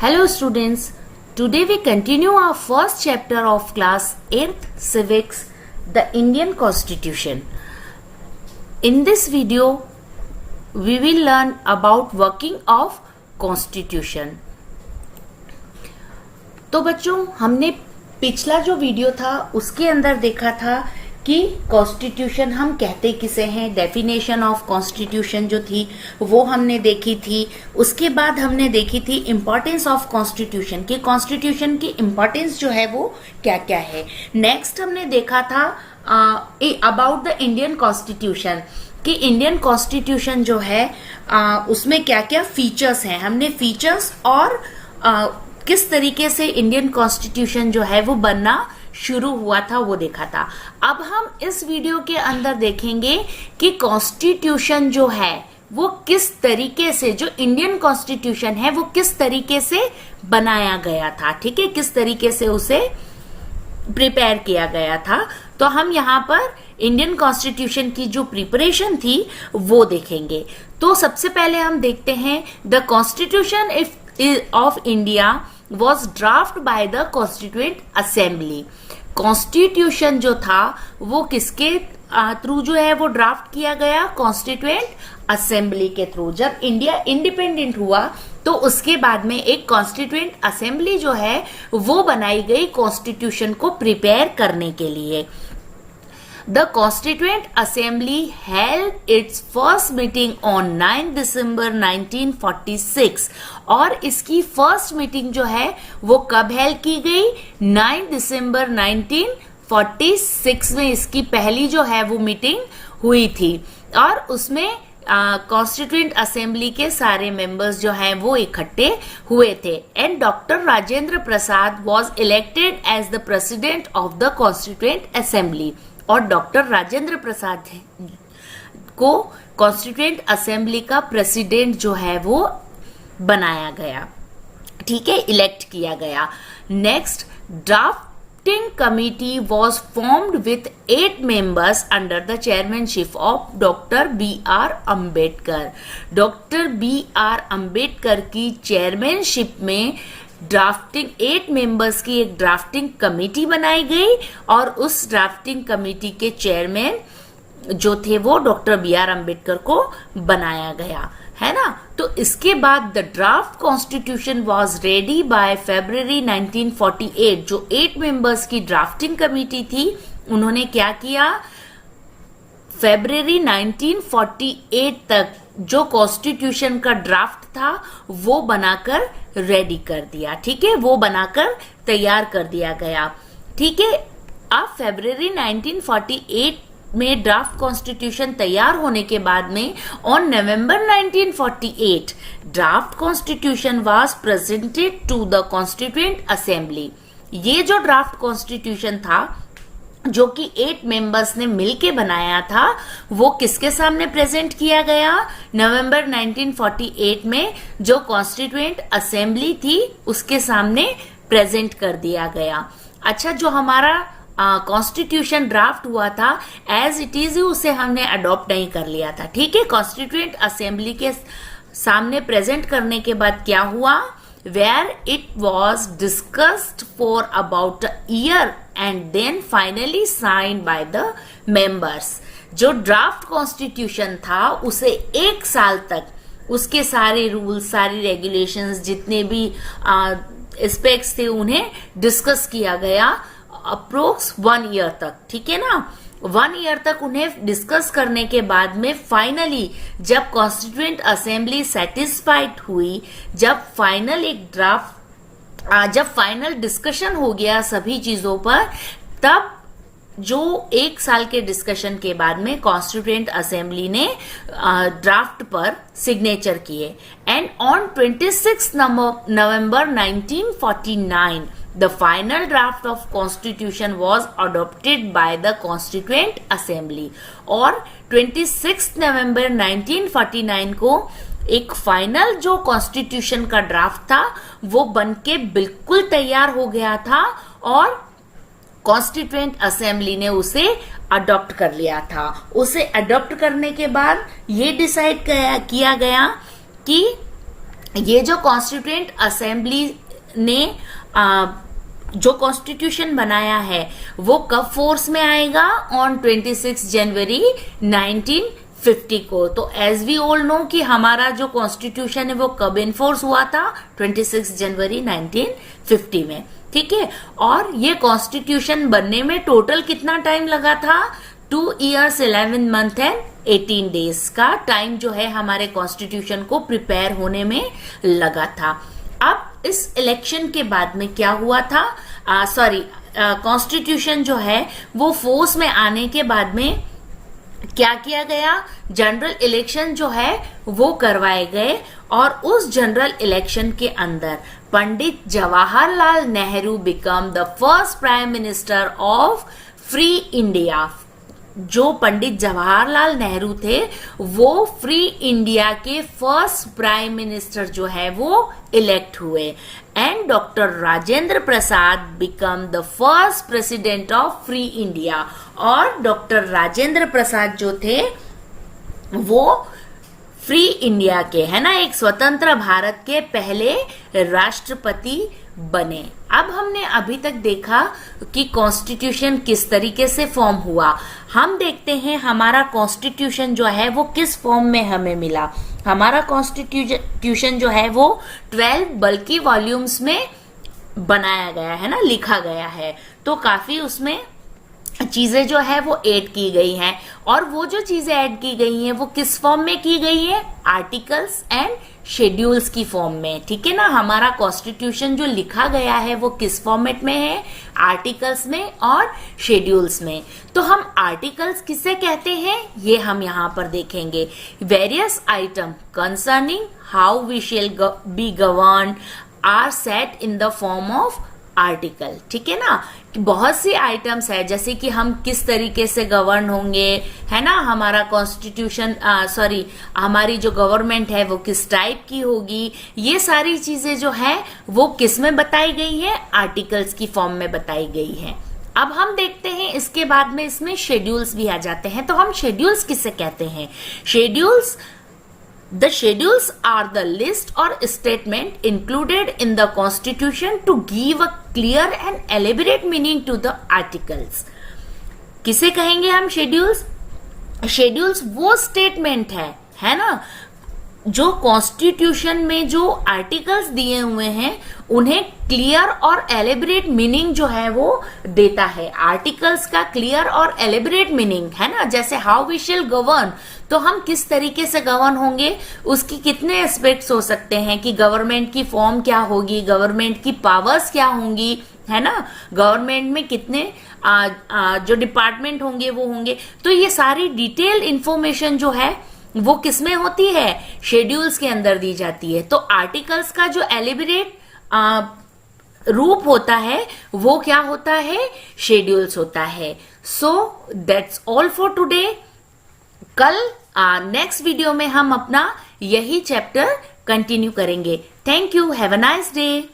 Hello students, today we continue our first chapter of class 8th Civics, the Indian Constitution. In this video, we will learn about working of Constitution. तो बच्चों हमने पिछला जो video था उसके अंदर देखा था कि कॉन्स्टिट्यूशन हम कहते किसे हैं, डेफिनेशन ऑफ कॉन्स्टिट्यूशन जो थी वो हमने देखी थी। उसके बाद हमने देखी थी इम्पोर्टेंस ऑफ कॉन्स्टिट्यूशन की, कॉन्स्टिट्यूशन की इम्पोर्टेंस जो है वो क्या क्या है। नेक्स्ट हमने देखा था अबाउट द इंडियन कॉन्स्टिट्यूशन कि इंडियन कॉन्स्टिट्यूशन जो है उसमें क्या क्या फीचर्स हैं। हमने फीचर्स और किस तरीके से इंडियन कॉन्स्टिट्यूशन जो है वो बनना शुरू हुआ था वो देखा था। अब हम इस वीडियो के अंदर देखेंगे कि कॉन्स्टिट्यूशन जो है वो किस तरीके से, जो इंडियन कॉन्स्टिट्यूशन है वो किस तरीके से बनाया गया था, ठीक है, किस तरीके से उसे प्रिपेयर किया गया था। तो हम यहाँ पर इंडियन कॉन्स्टिट्यूशन की जो प्रिपरेशन थी वो देखेंगे। तो सबसे पहले हम देखते हैं the constitution of India was draft by the constituent assembly. Constitution जो था वो किसके थ्रू जो है वो ड्राफ्ट किया गया, कॉन्स्टिट्यूएंट असेंबली के थ्रू। जब इंडिया इंडिपेंडेंट हुआ तो उसके बाद में एक कॉन्स्टिट्यूएंट असेंबली जो है वो बनाई गई कॉन्स्टिट्यूशन को प्रिपेयर करने के लिए। The Constituent Assembly held its first meeting on 9 December 1946 और इसकी फर्स्ट मीटिंग जो है वो कब हेल्ड की गई, 9 दिसंबर 1946 में इसकी पहली जो है वो मीटिंग हुई थी। और उसमें कॉन्स्टिट्यूएंट असेंबली के सारे मेंबर्स जो हैं वो इकट्ठे हुए थे and doctor Rajendra Prasad was elected as the president of the constituent assembly. और डॉक्टर राजेंद्र प्रसाद को कॉन्स्टिट्यूएंट असेंबली का प्रेसिडेंट जो है वो बनाया गया, ठीक है, इलेक्ट किया गया। Next, drafting committee was formed with 8 members under the chairmanship of doctor B.R. Ambedkar. Doctor B.R. Ambedkar की चेयरमैनशिप में ड्राफ्टिंग 8 मेंबर्स की एक ड्राफ्टिंग कमेटी बनाई गई और उस ड्राफ्टिंग कमेटी के चेयरमैन जो थे वो डॉक्टर B.R. अम्बेडकर को बनाया गया, है ना। तो इसके बाद the draft constitution was ready by February 1948। जो 8 मेंबर्स की ड्राफ्टिंग कमेटी थी उन्होंने क्या किया, फरवरी 1948 तक जो कॉन्स्टिट्यूशन का ड्राफ्ट था वो बनाकर रेडी कर दिया, ठीक है, वो बनाकर तैयार कर दिया गया, ठीक है। अब फरवरी 1948 में ड्राफ्ट कॉन्स्टिट्यूशन तैयार होने के बाद में on November 1948 draft constitution was presented to the constituent assembly. ये जो ड्राफ्ट कॉन्स्टिट्यूशन था जो कि 8 मेंबर्स ने मिलके बनाया था वो किसके सामने प्रेजेंट किया गया, नवंबर 1948 में जो कॉन्स्टिट्यूएंट असेंबली थी उसके सामने प्रेजेंट कर दिया गया। अच्छा, जो हमारा कॉन्स्टिट्यूशन ड्राफ्ट हुआ था एज इट इज उसे हमने अडॉप्ट नहीं कर लिया था, ठीक है। कॉन्स्टिट्यूएंट असेंबली के सामने प्रेजेंट करने के बाद क्या हुआ, where it was discussed for about a year and then finally signed by the members। जो ड्राफ्ट कॉन्स्टिट्यूशन था उसे 1 साल तक उसके सारे रूल्स, सारी रेगुलेशंस, जितने भी एस्पेक्ट्स थे उन्हें डिस्कस किया गया अप्रोक्स 1 ईयर तक, ठीक है ना। 1 ईयर तक उन्हें डिस्कस करने के बाद में फाइनली जब कॉन्स्टिट्यूएंट असेंबली सेटिस्फाइड हुई, जब फाइनल एक ड्राफ्ट, जब फाइनल डिस्कशन हो गया सभी चीजों पर, तब जो 1 साल के डिस्कशन के बाद में कॉन्स्टिट्यूएंट असेंबली ने ड्राफ्ट पर सिग्नेचर किए and on 26 November 1949 the final draft of constitution was adopted by the constituent assembly। और 26 नवंबर 1949 को एक फाइनल जो कॉन्स्टिट्यूशन का ड्राफ्ट था वो बनके बिल्कुल तैयार हो गया था और कॉन्स्टिट्यूएंट असेंबली ने उसे अडॉप्ट कर लिया था। उसे अडॉप्ट करने के बाद ये डिसाइड किया गया कि ये जो कॉन्स्टिट्यूएंट असेंबली ने जो कॉन्स्टिट्यूशन बनाया है वो कब फोर्स में आएगा? ऑन 26 जनवरी 1950 को। तो एज वी ऑल नो कि हमारा जो कॉन्स्टिट्यूशन है वो कब इनफोर्स हुआ था? 26 जनवरी 1950 में, ठीक है। और ये कॉन्स्टिट्यूशन बनने में टोटल कितना टाइम लगा था? 2 years 11 month एंड 18 days का टाइम जो है हमारे कॉन्स्टिट्यूशन को प्रिपेयर होने में लगा था। अब इस इलेक्शन के बाद में क्या हुआ था? कॉन्स्टिट्यूशन जो है वो फोर्स में आने के बाद में क्या किया गया? जनरल इलेक्शन जो है वो करवाए गए और उस जनरल इलेक्शन के अंदर Pandit Jawaharlal Nehru become the first prime minister of free India. जो पंडित जवाहरलाल नेहरू थे वो फ्री इंडिया के फर्स्ट प्राइम मिनिस्टर जो है वो इलेक्ट हुए। And doctor Rajendra Prasad become the first president of free India. और डॉक्टर राजेंद्र प्रसाद जो थे वो फ्री इंडिया के, है ना, एक स्वतंत्र भारत के पहले राष्ट्रपति बने। अब हमने अभी तक देखा कि कॉन्स्टिट्यूशन किस तरीके से फॉर्म हुआ। हम देखते हैं हमारा कॉन्स्टिट्यूशन जो है वो किस फॉर्म में हमें मिला। हमारा कॉन्स्टिट्यूशन जो है वो 12 बल्कि वॉल्यूम्स में बनाया गया है ना, लिखा गया है। तो काफी उसमें चीजें जो है वो ऐड की गई हैं। और वो जो चीजें ऐड की गई हैं वो किस फॉर्म में की गई है? आर्टिकल्स एंड शेड्यूल्स की फॉर्म में, ठीक है ना। हमारा कॉन्स्टिट्यूशन जो लिखा गया है वो किस फॉर्मेट में है? आर्टिकल्स में और शेड्यूल्स में। तो हम आर्टिकल्स किसे कहते हैं ये हम यहाँ पर देखेंगे। Various item concerning how we shall be govern are set in the form of article, ठीक है ना। बहुत सी आइटम्स है जैसे कि हम किस तरीके से गवर्न होंगे, है ना, हमारा कॉन्स्टिट्यूशन हमारी जो गवर्नमेंट है वो किस टाइप की होगी। ये सारी चीजें जो है वो किस में बताई गई है? आर्टिकल्स की फॉर्म में बताई गई है। अब हम देखते हैं इसके बाद में इसमें शेड्यूल्स भी आ जाते हैं। तो हम शेड्यूल्स किसे कहते हैं? The schedules are the list or statement included in the constitution to give a clear and elaborate meaning to the articles. किसे कहेंगे हम शेड्यूल्स? शेड्यूल्स वो स्टेटमेंट है ना, जो कॉन्स्टिट्यूशन में जो आर्टिकल्स दिए हुए हैं उन्हें क्लियर और एलेबरेट मीनिंग जो है वो देता है। आर्टिकल्स का क्लियर और एलेबरेट मीनिंग, है ना, जैसे हाउ वी शेल गवर्न, तो हम किस तरीके से गवर्न होंगे, उसकी कितने एस्पेक्ट्स हो सकते हैं कि गवर्नमेंट की फॉर्म क्या होगी, गवर्नमेंट की पावर्स क्या होंगी, है ना, गवर्नमेंट में कितने जो डिपार्टमेंट होंगे वो होंगे। तो ये सारी डिटेल्ड इंफॉर्मेशन जो है वो किसमें होती है? शेड्यूल्स के अंदर दी जाती है। तो आर्टिकल्स का जो एलिबरेट रूप होता है वो क्या होता है? शेड्यूल्स होता है। So that's all for today. कल नेक्स्ट वीडियो में हम अपना यही चैप्टर कंटिन्यू करेंगे। Thank you, have a nice day.